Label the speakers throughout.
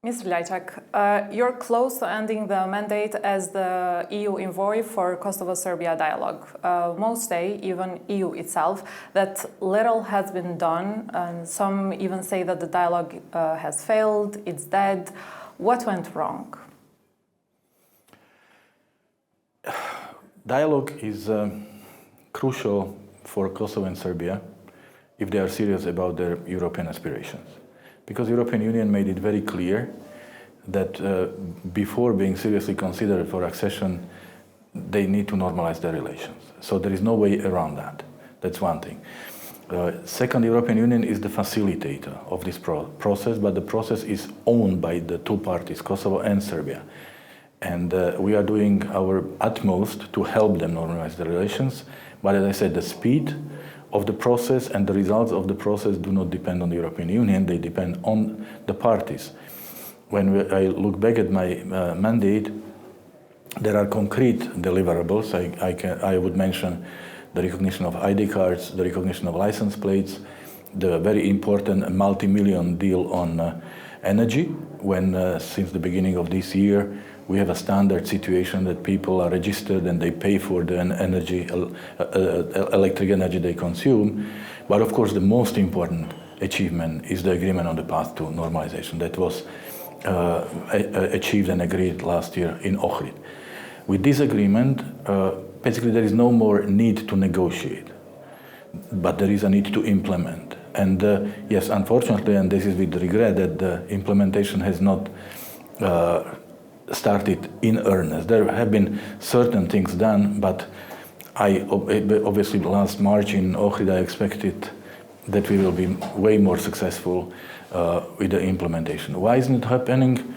Speaker 1: Mr. Lajçak, you're close to ending the mandate as the EU envoy for Kosovo-Serbia dialogue. Most say, even EU itself, that little has been done, and some even say that the dialogue has failed, it's dead. What went wrong?
Speaker 2: Dialogue is crucial for Kosovo and Serbia if they are serious about their European aspirations. Because the European Union made it very clear that before being seriously considered for accession, they need to normalize their relations. So there is no way around that. That's one thing. Second, the European Union is the facilitator of this process, but the process is owned by the two parties, Kosovo and Serbia. And we are doing our utmost to help them normalize their relations. But as I said, the speed of the process and the results of the process do not depend on the European Union, they depend on the parties. When I look back at my mandate, there are concrete deliverables. I would mention the recognition of ID cards, the recognition of license plates, the very important multi-million deal on energy, when since the beginning of this year, we have a standard situation that people are registered and they pay for the electric energy they consume. But of course, the most important achievement is the agreement on the path to normalization that was achieved and agreed last year in Ohrid. With this agreement, basically there is no more need to negotiate, but there is a need to implement. And yes, unfortunately, and this is with regret, that the implementation has not started in earnest. There have been certain things done, but obviously last March in Ohrid I expected that we will be way more successful with the implementation. Why isn't it happening?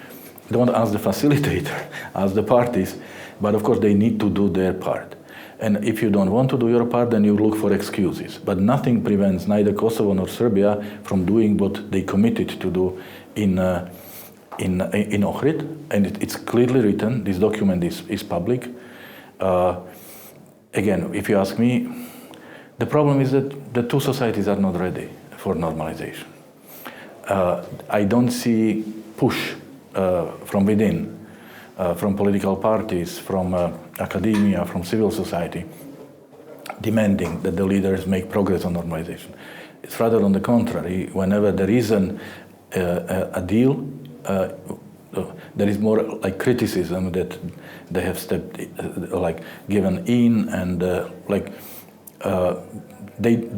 Speaker 2: Don't ask the facilitator, ask the parties, but of course they need to do their part. And if you don't want to do your part, then you look for excuses. But nothing prevents neither Kosovo nor Serbia from doing what they committed to do in Ohrid, and it's clearly written. This document is public. Again, if you ask me, the problem is that the two societies are not ready for normalization. I don't see push from within, from political parties, from academia, from civil society, demanding that the leaders make progress on normalization. It's rather on the contrary. Whenever there is a deal, there is more like criticism that they have stepped, given in, and the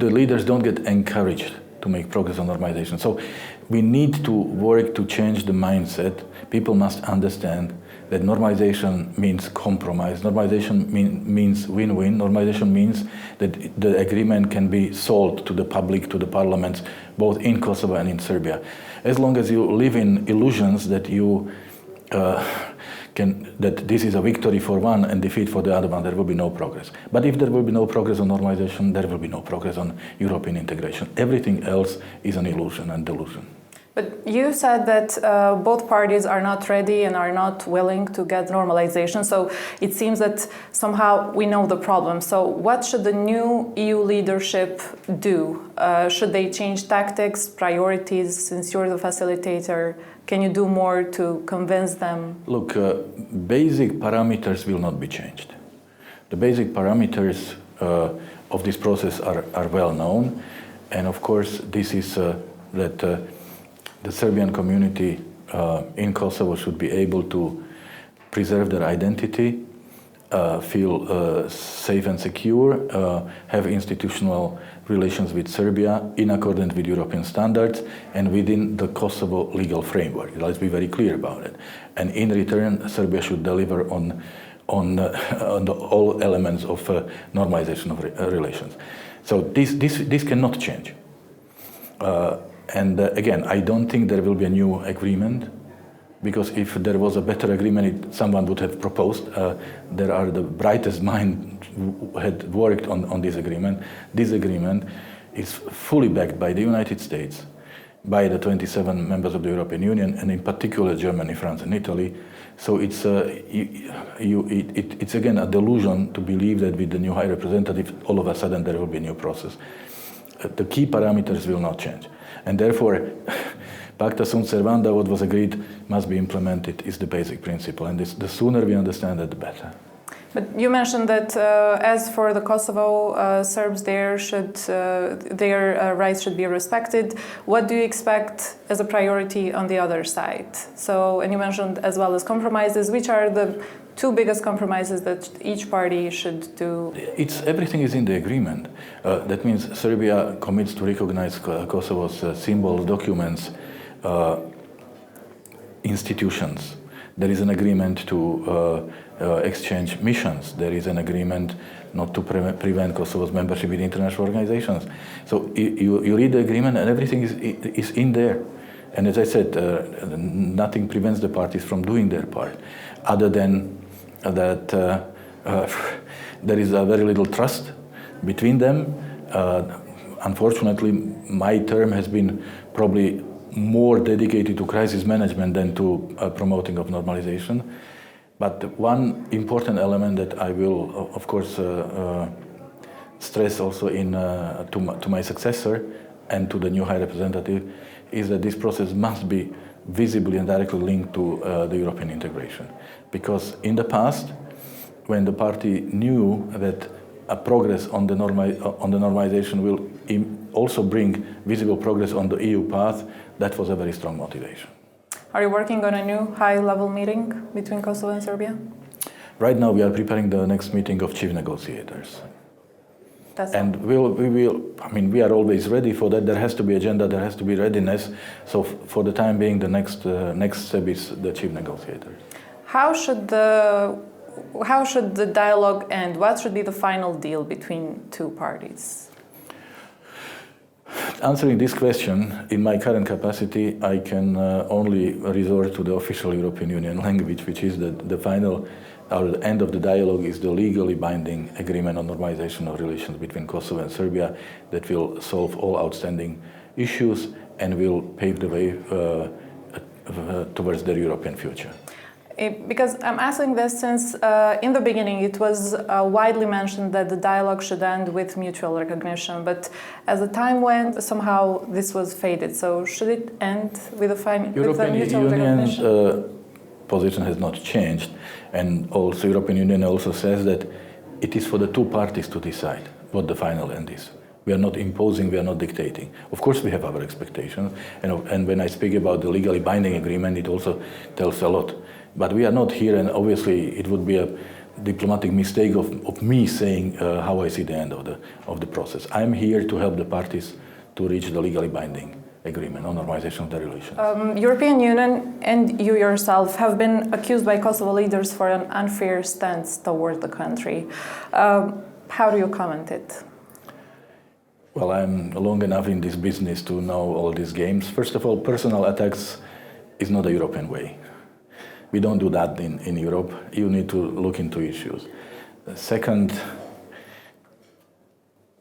Speaker 2: leaders don't get encouraged to make progress on normalization. So we need to work to change the mindset. People must understand that normalization means compromise. Normalization means win-win. Normalization means that the agreement can be sold to the public, to the parliaments, both in Kosovo and in Serbia. As long as you live in illusions that that this is a victory for one and defeat for the other one, there will be no progress. But if there will be no progress on normalization, there will be no progress on European integration. Everything else is an illusion and delusion.
Speaker 1: But you said that both parties are not ready and are not willing to get normalization. So it seems that somehow we know the problem. So what should the new EU leadership do? Should they change tactics, priorities? Since you're the facilitator, can you do more to convince them?
Speaker 2: Look, basic parameters will not be changed. The basic parameters of this process are well known. And of course, this is that the Serbian community in Kosovo should be able to preserve their identity, feel safe and secure, have institutional relations with Serbia in accordance with European standards and within the Kosovo legal framework. Let's be very clear about it. And in return, Serbia should deliver on all elements of normalization of relations. So this cannot change. And again, I don't think there will be a new agreement, because if there was a better agreement, someone would have proposed. There are the brightest minds who had worked on this agreement. This agreement is fully backed by the United States, by the 27 members of the European Union, and in particular Germany, France, and Italy. So it's again a delusion to believe that with the new High Representative, all of a sudden there will be a new process. The key parameters will not change. And therefore, Pacta sunt servanda, what was agreed must be implemented, is the basic principle. And the sooner we understand it, the better.
Speaker 1: But you mentioned that as for the Kosovo Serbs, their rights should be respected. What do you expect as a priority on the other side? So, and you mentioned as well as compromises. Which are the two biggest compromises that each party should do?
Speaker 2: Everything is in the agreement. That means Serbia commits to recognize Kosovo's symbols, documents, institutions. There is an agreement to exchange missions. There is an agreement not to prevent Kosovo's membership in international organizations. So you read the agreement and everything is in there. And as I said, nothing prevents the parties from doing their part, other than that there is a very little trust between them. Unfortunately, my term has been probably more dedicated to crisis management than to promoting of normalization. But one important element that I will, of course, stress also to my successor and to the new High Representative is that this process must be visibly and directly linked to the European integration. Because in the past, when the party knew that a progress on the normalization will also bring visible progress on the EU path, that was a very strong motivation.
Speaker 1: Are you working on a new high-level meeting between Kosovo and Serbia?
Speaker 2: Right now we are preparing the next meeting of chief negotiators. We are always ready for that. There has to be agenda, there has to be readiness. So for the time being, the next step is the chief negotiators. How should
Speaker 1: the dialogue end? What should be the final deal between two parties?
Speaker 2: Answering this question, in my current capacity, I can only resort to the official European Union language, which is that the final or the end of the dialogue is the legally binding agreement on normalization of relations between Kosovo and Serbia that will solve all outstanding issues and will pave the way towards their European future.
Speaker 1: Because I'm asking this since in the beginning it was widely mentioned that the dialogue should end with mutual recognition, but as the time went, somehow this was faded. So should it end with a mutual recognition?
Speaker 2: European Union's position has not changed, and also European Union also says that it is for the two parties to decide what the final end is. We are not imposing, we are not dictating. Of course we have our expectations, and when I speak about the legally binding agreement, it also tells a lot. But we are not here, and obviously it would be a diplomatic mistake of me saying how I see the end of the process. I'm here to help the parties to reach the legally binding agreement on normalization of the relations.
Speaker 1: European Union and you yourself have been accused by Kosovo leaders for an unfair stance toward the country. How do you comment it?
Speaker 2: Well, I'm long enough in this business to know all these games. First of all, personal attacks is not a European way. We don't do that in Europe. You need to look into issues. Second,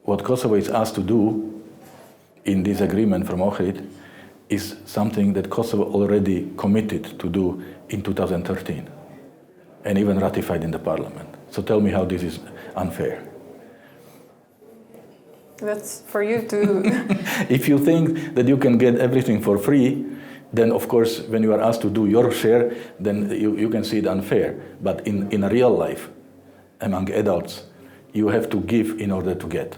Speaker 2: what Kosovo is asked to do in this agreement from Ohrid is something that Kosovo already committed to do in 2013 and even ratified in the parliament. So tell me how this is unfair.
Speaker 1: That's for you to...
Speaker 2: If you think that you can get everything for free, then of course when you are asked to do your share, then you can see it unfair. But in a real life, among adults, you have to give in order to get.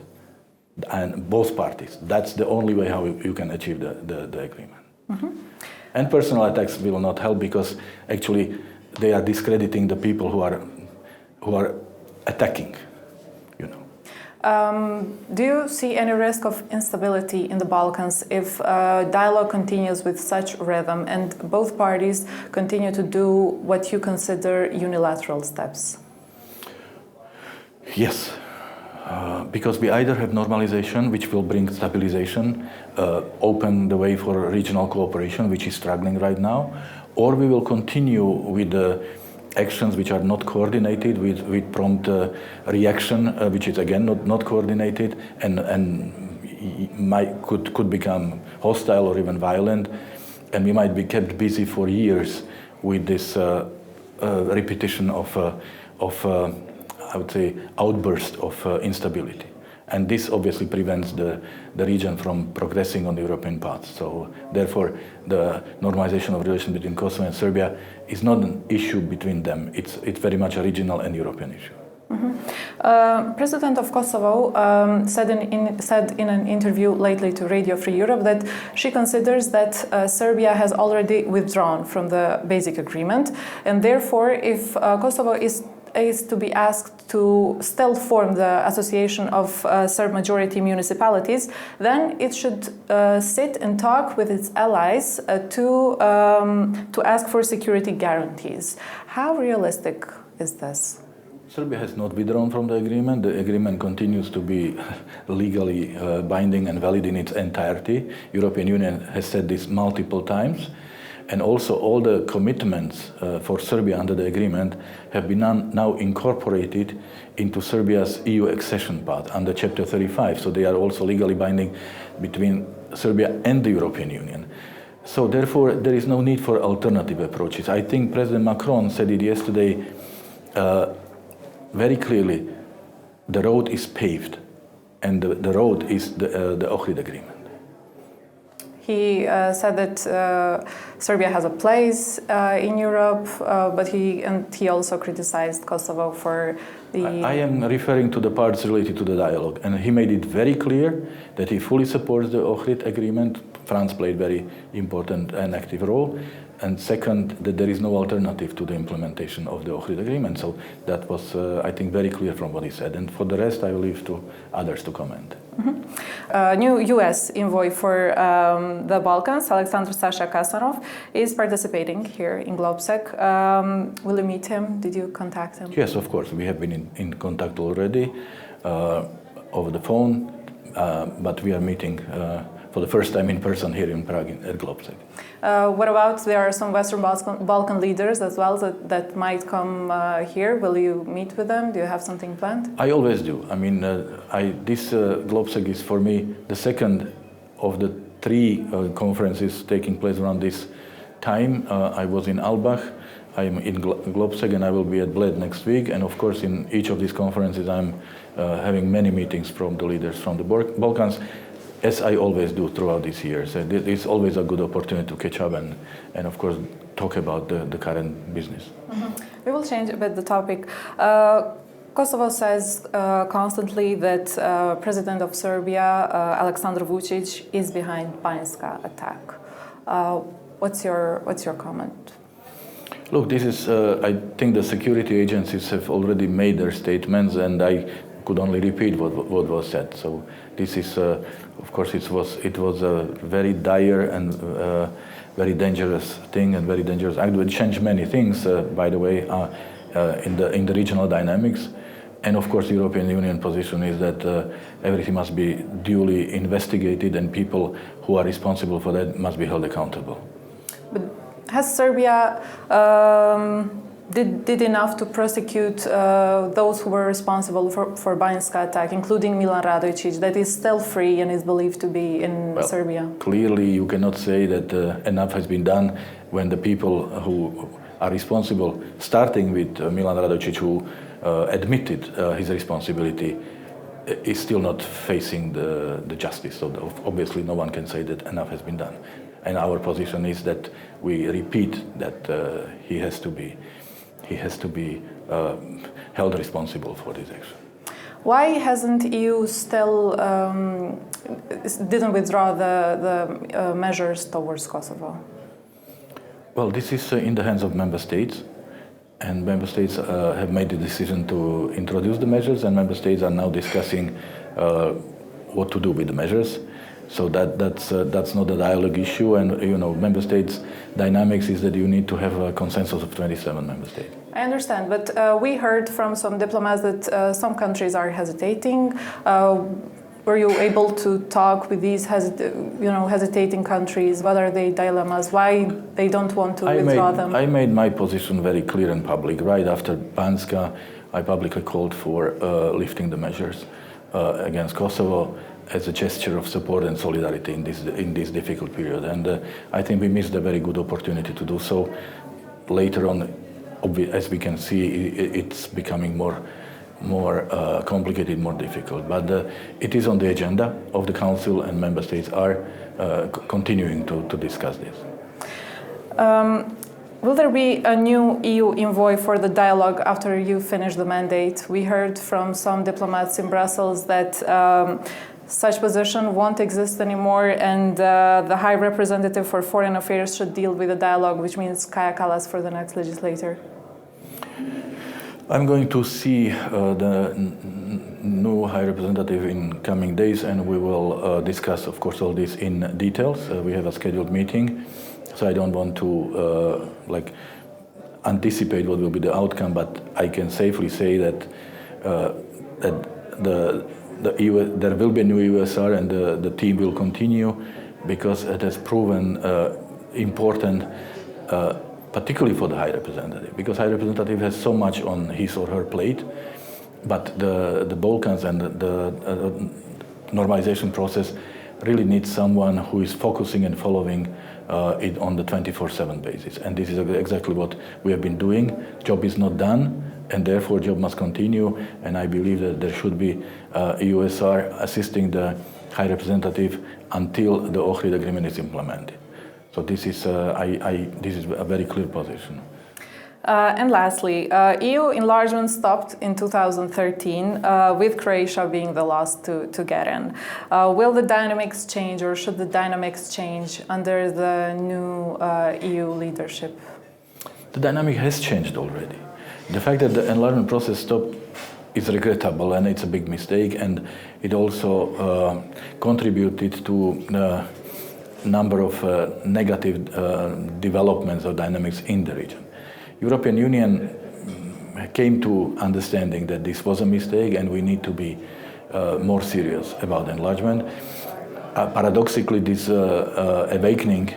Speaker 2: And both parties. That's the only way how you can achieve the agreement. Mm-hmm. And personal attacks will not help because actually they are discrediting the people who are attacking.
Speaker 1: Do you see any risk of instability in the Balkans if dialogue continues with such rhythm and both parties continue to do what you consider unilateral steps?
Speaker 2: Yes, because we either have normalization, which will bring stabilization, open the way for regional cooperation, which is struggling right now, or we will continue with the actions which are not coordinated with prompt reaction, which is again not coordinated and could become hostile or even violent, and we might be kept busy for years with this repetition of I would say outburst of instability. And this obviously prevents the region from progressing on the European path. So therefore, the normalization of relations between Kosovo and Serbia is not an issue between them. It's very much a regional and European issue.
Speaker 1: President of Kosovo said in an interview lately to Radio Free Europe that she considers that Serbia has already withdrawn from the basic agreement, and therefore if Kosovo is to be asked to still form the association of Serb majority municipalities, then it should sit and talk with its allies to ask for security guarantees. How realistic is this?
Speaker 2: Serbia has not withdrawn from the agreement. The agreement continues to be legally binding and valid in its entirety. European Union has said this multiple times. And also all the commitments for Serbia under the agreement have been now incorporated into Serbia's EU accession path under Chapter 35. So they are also legally binding between Serbia and the European Union. So therefore, there is no need for alternative approaches. I think President Macron said it yesterday very clearly. The road is paved, and the road is the Ohrid Agreement.
Speaker 1: He said that Serbia has a place in Europe, but he also criticized Kosovo for the...
Speaker 2: I am referring to the parts related to the dialogue, and he made it very clear that he fully supports the Ohrid Agreement. France played very important and active role. And second, that there is no alternative to the implementation of the Ohrid Agreement. So that was, I think, very clear from what he said. And for the rest, I will leave to others to comment.
Speaker 1: New U.S. envoy for the Balkans, Alexander Sasha Kasarov, is participating here in Globsec. Will you meet him? Did you contact him?
Speaker 2: Yes, of course. We have been in contact already over the phone, but we are meeting for the first time in person here in Prague at Globsec.
Speaker 1: What about, there are some Western Balkan leaders as well that might come here. Will you meet with them? Do you have something planned?
Speaker 2: I always do. I mean, this Globsec is for me the second of the three conferences taking place around this time. I was in Albach, I am in Globsec, and I will be at Bled next week. And of course, in each of these conferences, I'm having many meetings from the leaders from the Balkans, as I always do throughout these years. It's always a good opportunity to catch up and of course, talk about the current business.
Speaker 1: We will change a bit the topic. Kosovo says constantly that President of Serbia, Aleksandar Vučić, is behind Banjska attack. What's your comment?
Speaker 2: Look, this is, I think the security agencies have already made their statements, and I could only repeat what was said. So this is, of course, it was a very dire and very dangerous thing and very dangerous act. It would change many things, by the way, in the regional dynamics. And of course, the European Union position is that everything must be duly investigated, and people who are responsible for that must be held accountable.
Speaker 1: But has Serbia did enough to prosecute those who were responsible for Banjska attack, including Milan Radojic, that is still free and is believed to be in Serbia? Clearly,
Speaker 2: you cannot say that enough has been done when the people who are responsible, starting with Milan Radojic, who admitted his responsibility, is still not facing the justice. So obviously no one can say that enough has been done. And our position is that we repeat that he has to be held responsible for this action.
Speaker 1: Why hasn't EU still didn't withdraw the measures towards Kosovo?
Speaker 2: Well, this is in the hands of member states, and member states have made the decision to introduce the measures, and member states are now discussing what to do with the measures. So that's not a dialogue issue, and member states' dynamics is that you need to have a consensus of 27 member states.
Speaker 1: I understand, but we heard from some diplomats that some countries are hesitating. Were you able to talk with these hesitating countries? What are their dilemmas? Why they don't want to withdraw them?
Speaker 2: I made my position very clear and public. Right after Banjska, I publicly called for lifting the measures against Kosovo as a gesture of support and solidarity in this difficult period. And I think we missed a very good opportunity to do so. Later on, as we can see, it's becoming more more complicated, more difficult. But it is on the agenda of the Council, and member states are continuing to discuss this.
Speaker 1: Will there be a new EU envoy for the dialogue after you finish the mandate? We heard from some diplomats in Brussels that such position won't exist anymore, and the High Representative for Foreign Affairs should deal with the dialogue, which means Kaja Kallas for the next legislature.
Speaker 2: I'm going to see the new High Representative in coming days, and we will discuss, of course, all this in details. We have a scheduled meeting, so I don't want to anticipate what will be the outcome, but I can safely say that there will be a new USR, and the team will continue, because it has proven important, particularly for the High Representative, because High Representative has so much on his or her plate, but the Balkans and the normalization process really needs someone who is focusing and following it on the 24/7 basis. And this is exactly what we have been doing. Job is not done, and therefore job must continue, and I believe that there should be a USR assisting the High Representative until the Ohrid Agreement is implemented. So this is a very clear position.
Speaker 1: And lastly, EU enlargement stopped in 2013, with Croatia being the last to get in. Will the dynamics change, or should the dynamics change under the new EU leadership?
Speaker 2: The dynamic has changed already. The fact that the enlargement process stopped is regrettable, and it's a big mistake, and it also contributed to number of negative developments or dynamics in the region. European Union came to understanding that this was a mistake, and we need to be more serious about enlargement. Paradoxically, this awakening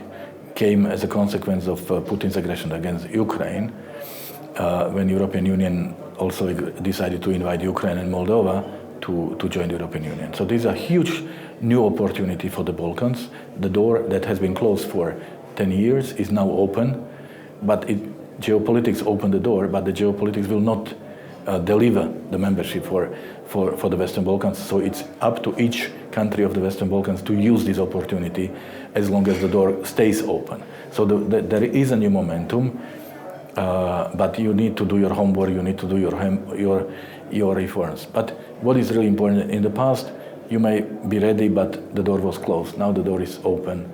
Speaker 2: came as a consequence of Putin's aggression against Ukraine, when European Union also decided to invite Ukraine and Moldova to join the European Union. So this is a huge new opportunity for the Balkans. The door that has been closed for 10 years is now open, but geopolitics opened the door, but the geopolitics will not deliver the membership for the Western Balkans. So it's up to each country of the Western Balkans to use this opportunity as long as the door stays open. So there is a new momentum, but you need to do your homework, you need to do your reforms. But what is really important, in the past, you may be ready, but the door was closed. Now the door is open.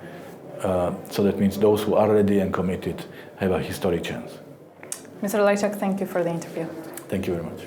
Speaker 2: So that means those who are ready and committed have a historic chance.
Speaker 1: Mr. Lajçak, thank you for the interview.
Speaker 2: Thank you very much.